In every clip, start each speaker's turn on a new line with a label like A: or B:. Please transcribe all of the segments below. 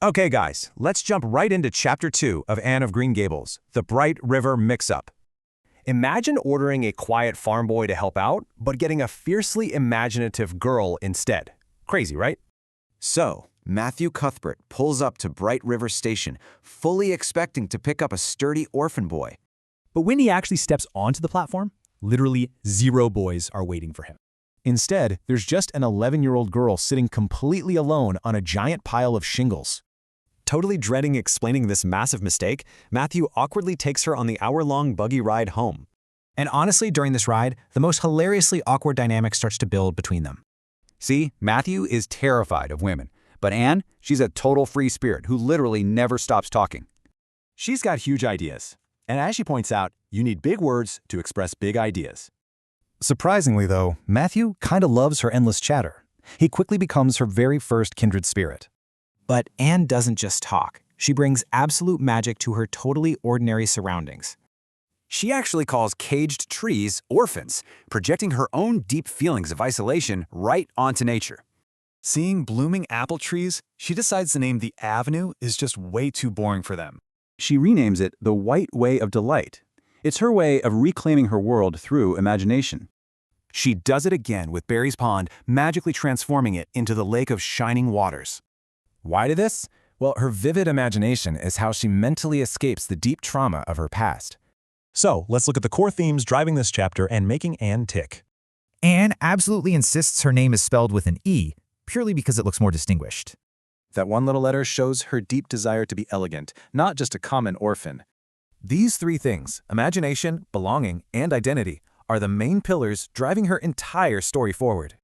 A: Okay, guys, let's jump right into Chapter 2 of Anne of Green Gables, The Bright River Mix-Up. Imagine ordering a quiet farm boy to help out, but getting a fiercely imaginative girl instead. Crazy, right?
B: So, Matthew Cuthbert pulls up to Bright River Station, fully expecting to pick up a sturdy orphan boy.
C: But when he actually steps onto the platform, literally 0 boys are waiting for him.
A: Instead, there's just an 11-year-old girl sitting completely alone on a giant pile of shingles.
D: Totally dreading explaining this massive mistake, Matthew awkwardly takes her on the hour-long buggy ride home.
E: And honestly, during this ride, the most hilariously awkward dynamic starts to build between them.
F: See, Matthew is terrified of women, but Anne, she's a total free spirit who literally never stops talking.
A: She's got huge ideas, and as she points out, you need big words to express big ideas.
G: Surprisingly, though, Matthew kinda loves her endless chatter. He quickly becomes her very first kindred spirit.
E: But Anne doesn't just talk. She brings absolute magic to her totally ordinary surroundings.
B: She actually calls caged trees orphans, projecting her own deep feelings of isolation right onto nature.
H: Seeing blooming apple trees, she decides the name The Avenue is just way too boring for them.
G: She renames it the White Way of Delight. It's her way of reclaiming her world through imagination.
A: She does it again with Barry's Pond, magically transforming it into the Lake of Shining Waters. Why did this? Well, her vivid imagination is how she mentally escapes the deep trauma of her past.
C: So, let's look at the core themes driving this chapter and making Anne tick.
E: Anne absolutely insists her name is spelled with an E, purely because it looks more distinguished.
G: That one little letter shows her deep desire to be elegant, not just a common orphan.
A: These 3 things, imagination, belonging, and identity, are the main pillars driving her entire story forward.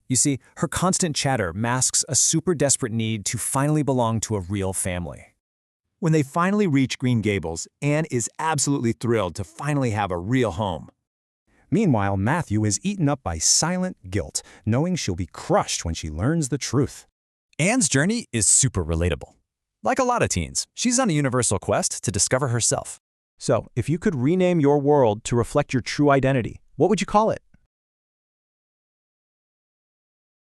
A: You see, her constant chatter masks a super desperate need to finally belong to a real family. When they finally reach Green Gables, Anne is absolutely thrilled to finally have a real home. Meanwhile, Matthew is eaten up by silent guilt, knowing she'll be crushed when she learns the truth.
D: Anne's journey is super relatable. Like a lot of teens, she's on a universal quest to discover herself.
C: So, if you could rename your world to reflect your true identity, what would you call it?